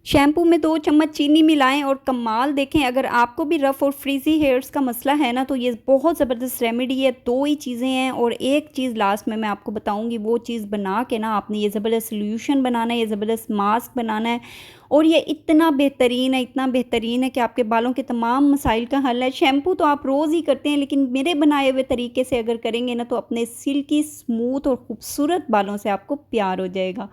Shampoo में 2 चम्मच चीनी मिलाएँ और कमाल देखें। अगर आपको भी रफ़ और फ्रीज़ी हेयर्स का मसला है ना, तो ये बहुत ज़बरदस्त रेमेडी है। 2 ही चीज़ें हैं और एक चीज़ लास्ट में मैं आपको बताऊँगी, वो चीज़ बना के ना आपने ये ज़बरदस्त सॉल्यूशन बनाना है, ये ज़बरदस्त मास्क बनाना है और ये इतना बेहतरीन है, इतना बेहतरीन है कि आपके बालों के तमाम मसाइल का हल है। शैम्पू तो आप रोज़ ही करते हैं, लेकिन मेरे बनाए हुए तरीके से अगर करेंगे ना, तो अपने सिल्की स्मूथ और खूबसूरत बालों से आपको प्यार हो जाएगा।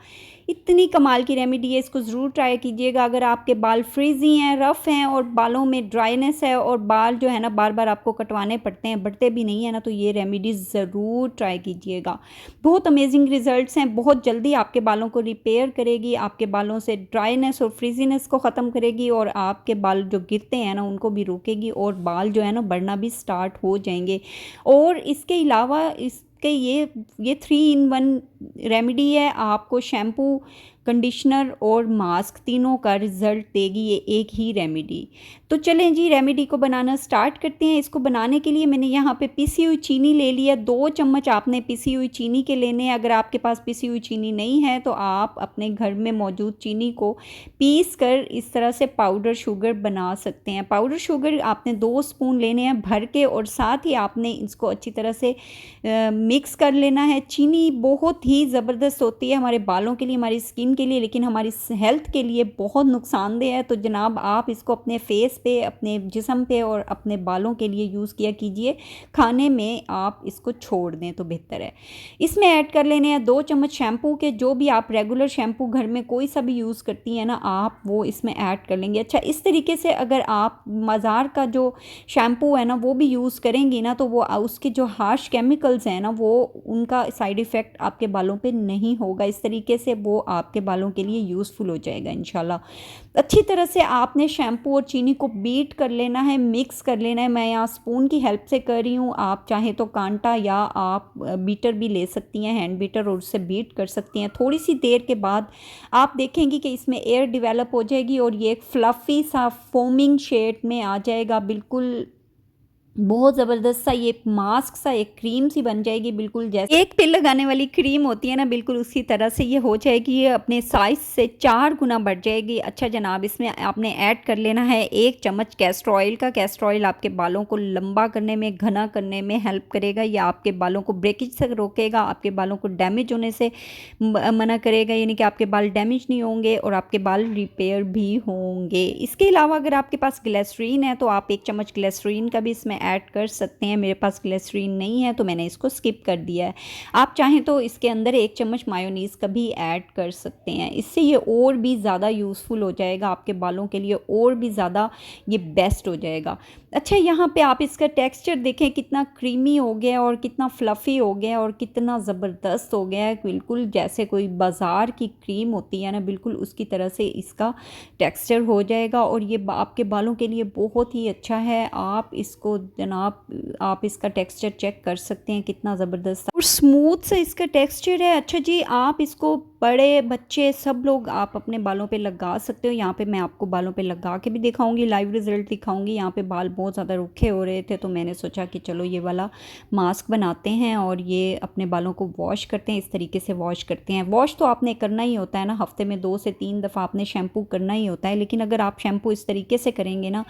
इतनी कमाल की रेमेडी है, इसको ज़रूर ट्राई कीजिएगा। अगर आपके बाल फ्रीज़ी हैं, रफ़ हैं और बालों में ड्राइनेस है और बाल जो है ना बार-बार आपको कटवाने पड़ते हैं, बढ़ते भी नहीं है ना, तो ये रेमेडी ज़रूर ट्राई कीजिएगा। बहुत अमेजिंग रिज़ल्ट्स हैं, बहुत जल्दी आपके बालों को रिपेयर करेगी, आपके बालों से ड्राइनेस और फ्रीज़ीनेस को ख़त्म करेगी और आपके बाल जो गिरते हैं ना उनको भी रोकेगी और बाल जो है ना बढ़ना भी स्टार्ट हो जाएँगे। और इसके अलावा इसके ये 3 इन 1 रेमेडी है। आपको शैम्पू, कंडीशनर और मास्क तीनों का रिज़ल्ट देगी ये एक ही रेमेडी। तो चलें जी, रेमेडी को बनाना स्टार्ट करते हैं। इसको बनाने के लिए मैंने यहाँ पे पिसी हुई चीनी ले लिया। 2 चम्मच आपने पिसी हुई चीनी के लेने हैं। अगर आपके पास पिसी हुई चीनी नहीं है तो आप अपने घर में मौजूद चीनी को पीस कर इस तरह से पाउडर शुगर बना सकते हैं। पाउडर शुगर आपने 2 स्पून लेने हैं भर के और साथ ही आपने इसको अच्छी तरह से मिक्स कर लेना है। चीनी बहुत ही ज़बरदस्त होती है हमारे बालों के लिए, हमारी स्किन के लिए, लेकिन हमारी हेल्थ के लिए बहुत नुकसानदेह है। तो जनाब आप इसको अपने फेस पे, अपने जिस्म पे और अपने बालों के लिए यूज़ किया कीजिए। खाने में आप इसको छोड़ दें तो बेहतर है। इसमें ऐड कर लेने हैं 2 चम्मच शैम्पू के, जो भी आप रेगुलर शैम्पू घर में कोई सा भी यूज़ करती हैं ना आप, वो इसमें ऐड कर लेंगे। अच्छा, इस तरीके से अगर आप बाज़ार का जो शैम्पू है ना वो भी यूज़ करेंगी ना, तो वो उसके जो हार्श केमिकल्स हैं ना, वो उनका साइड इफ़ेक्ट आपके बालों पे नहीं होगा। इस तरीके से वो आपके बालों के लिए यूज़फुल हो जाएगा इंशाल्लाह। अच्छी तरह से आपने शैम्पू और चीनी को बीट कर लेना है, मिक्स कर लेना है। मैं यहाँ स्पून की हेल्प से कर रही हूँ, आप चाहें तो कांटा या आप बीटर भी ले सकती हैं, हैंड बीटर, और उससे बीट कर सकती हैं। थोड़ी सी देर के बाद आप देखेंगी कि इसमें एयर डेवलप हो जाएगी और ये एक फ्लफ़ी सा फोमिंग शेड में आ जाएगा। बिल्कुल बहुत ज़बरदस्त सा ये मास्क सा एक क्रीम सी बन जाएगी, बिल्कुल जैसे एक तिल लगाने वाली क्रीम होती है ना, बिल्कुल उसी तरह से ये हो जाएगी। ये अपने साइज़ से 4 गुना बढ़ जाएगी। अच्छा जनाब, इसमें आपने ऐड कर लेना है 1 चम्मच कैस्टर ऑयल का। कैस्टर ऑयल आपके बालों को लंबा करने में, घना करने में हेल्प करेगा। ये आपके बालों को ब्रेकेज से रोकेगा, आपके बालों को डैमेज होने से मना करेगा, यानी कि आपके बाल डैमेज नहीं होंगे और आपके बाल रिपेयर भी होंगे। इसके अलावा अगर आपके पास ग्लिसरीन है तो आप 1 चम्मच ग्लिसरीन का भी इसमें ऐड कर सकते हैं। मेरे पास ग्लिसरीन नहीं है तो मैंने इसको स्किप कर दिया है। आप चाहें तो इसके अंदर 1 चम्मच मायोनीज़ का भी ऐड कर सकते हैं। इससे ये और भी ज़्यादा यूज़फुल हो जाएगा, आपके बालों के लिए और भी ज़्यादा ये बेस्ट हो जाएगा। अच्छा, यहाँ पे आप इसका टेक्सचर देखें कितना क्रीमी हो गया और कितना फ्लफ़ी हो गया और कितना ज़बरदस्त हो गया है। बिल्कुल जैसे कोई बाज़ार की क्रीम होती है ना, बिल्कुल उसकी तरह से इसका टेक्सचर हो जाएगा और ये आपके बालों के लिए बहुत ही अच्छा है। आप इसको जनाब, आप इसका टेक्सचर चेक कर सकते हैं कितना ज़बरदस्त और स्मूथ सा इसका टेक्सचर है। अच्छा जी, आप इसको बड़े बच्चे सब लोग आप अपने बालों पे लगा सकते हो। यहाँ पे मैं आपको बालों पे लगा के भी दिखाऊंगी, लाइव रिज़ल्ट दिखाऊंगी। यहाँ पे बाल बहुत ज़्यादा रूखे हो रहे थे तो मैंने सोचा कि चलो ये वाला मास्क बनाते हैं और ये अपने बालों को वॉश करते हैं। इस तरीके से वॉश करते हैं। वॉश तो आपने करना ही होता है ना, हफ्ते में 2 से 3 दफ़ा आपने शैम्पू करना ही होता है। लेकिन अगर आप शैम्पू इस तरीके से करेंगे ना,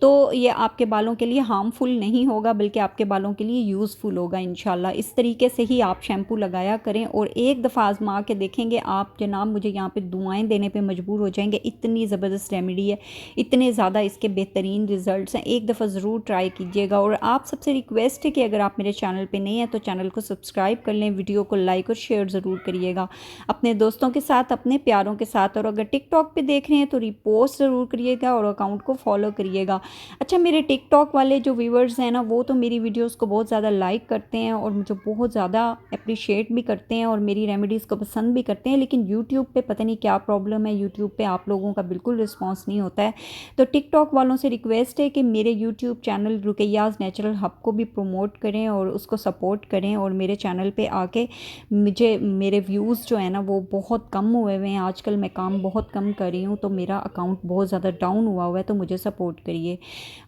तो ये आपके बालों के लिए हार्मफुल नहीं होगा, बल्कि आपके बालों के लिए यूज़फुल होगा इंशाल्लाह। इस तरीके से ही आप शैम्पू लगाया करें और एक दफ़ा आजमा के देखेंगे आप जनाब, मुझे यहाँ पे दुआएं देने पे मजबूर हो जाएंगे। इतनी ज़बरदस्त रेमेडी है, इतने ज़्यादा इसके बेहतरीन रिजल्ट्स हैं। एक दफ़ा ज़रूर ट्राई कीजिएगा और आप सबसे रिक्वेस्ट है कि अगर आप मेरे चैनल पे नहीं हैं तो चैनल को सब्सक्राइब कर लें, वीडियो को लाइक और शेयर ज़रूर करिएगा अपने दोस्तों के साथ, अपने प्यारों के साथ। और अगर टिकटॉक पे देख रहे हैं तो रिपोस्ट ज़रूर करिएगा और अकाउंट को फॉलो करिएगा। अच्छा, मेरे टिकटॉक वाले जो व्यूवर्स हैं ना, वो तो मेरी वीडियोज़ को बहुत ज़्यादा लाइक करते हैं और मुझे बहुत ज़्यादा अप्रिशिएट भी करते हैं और मेरी रेमेडीज़ को पसंद भी करते हैं। लेकिन यूट्यूब पे पता नहीं क्या प्रॉब्लम है, यूट्यूब पे आप लोगों का बिल्कुल रिस्पांस नहीं होता है। तो टिकटॉक वालों से रिक्वेस्ट है कि मेरे यूट्यूब चैनल रुकैयाज़ नेचुरल हब को भी प्रमोट करें और उसको सपोर्ट करें और मेरे चैनल पे आके मुझे मेरे व्यूज़ जो है ना वो बहुत कम हुए हुए हैं। आजकल मैं काम बहुत कम कर रही हूँ तो मेरा अकाउंट बहुत ज़्यादा डाउन हुआ है, तो मुझे सपोर्ट करिए।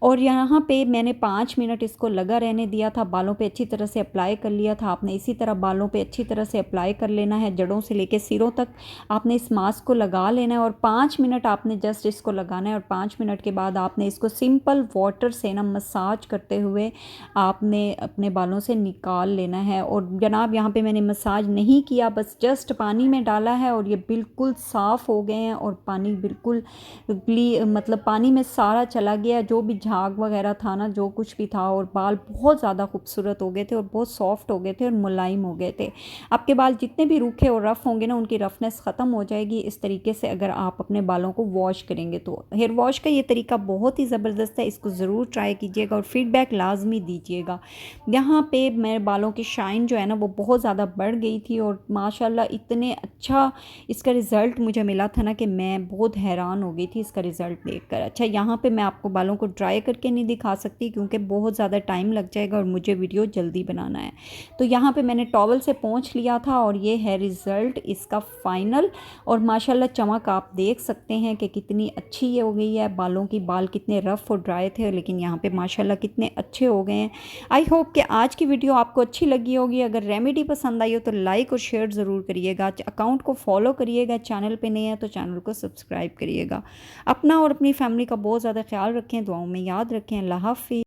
और यहाँ पे मैंने 5 मिनट इसको लगा रहने दिया था, बालों पे अच्छी तरह से अप्लाई कर लिया था। आप आपने इसी तरह बालों पे अच्छी तरह से अप्लाई कर लेना है, जड़ों से लेके सिरों तक आपने इस मास्क को लगा लेना है और 5 मिनट आपने जस्ट इसको लगाना है और 5 मिनट के बाद आपने इसको सिंपल वाटर से ना मसाज करते हुए आपने अपने बालों से निकाल लेना है। और जनाब यहाँ पे मैंने मसाज नहीं किया, बस जस्ट पानी में डाला है और ये बिल्कुल साफ़ हो गए हैं और पानी बिल्कुल मतलब पानी में सारा चला गया, जो भी झाग वगैरह था ना, जो कुछ भी था, और बाल बहुत ज़्यादा खूबसूरत हो गए थे और बहुत सॉफ्ट हो गए थे और मुलायम हो गए थे। आपके बाल जितने भी रूखे और रफ़ होंगे ना, उनकी रफनेस ख़त्म हो जाएगी इस तरीके से अगर आप अपने बालों को वॉश करेंगे तो। हेयर वॉश का ये तरीका बहुत ही ज़बरदस्त है, इसको ज़रूर ट्राई कीजिएगा और फीडबैक लाजमी दीजिएगा। यहाँ पे मेरे बालों की शाइन जो है ना वो बहुत ज़्यादा बढ़ गई थी और माशाल्लाह इतने अच्छा इसका रिज़ल्ट मुझे मिला था ना कि मैं बहुत हैरान हो गई थी इसका रिज़ल्ट देखकर। अच्छा, यहाँ पे मैं आपको बालों को ड्राई करके नहीं दिखा सकती क्योंकि बहुत ज़्यादा टाइम लग जाएगा और मुझे वीडियो जल्दी बनाना है। तो यहाँ पे मैंने टॉवल से पोंछ लिया था और ये है रिज़ल्ट इसका फ़ाइनल। और माशाल्लाह चमक आप देख सकते हैं कि कितनी अच्छी ये हो गई है बालों की। बाल कितने रफ़ और ड्राई थे लेकिन यहाँ पे माशाल्लाह कितने अच्छे हो गए हैं। आई होप कि आज की वीडियो आपको अच्छी लगी होगी। अगर रेमेडी पसंद आई हो तो लाइक और शेयर ज़रूर करिएगा, अकाउंट को फॉलो करिएगा, चैनल पे नए हैं तो चैनल को सब्सक्राइब करिएगा। अपना और अपनी फैमिली का बहुत ज़्यादा ख्याल रखें, दुआओं में याद रखें। अल्लाह हाफ़िज़।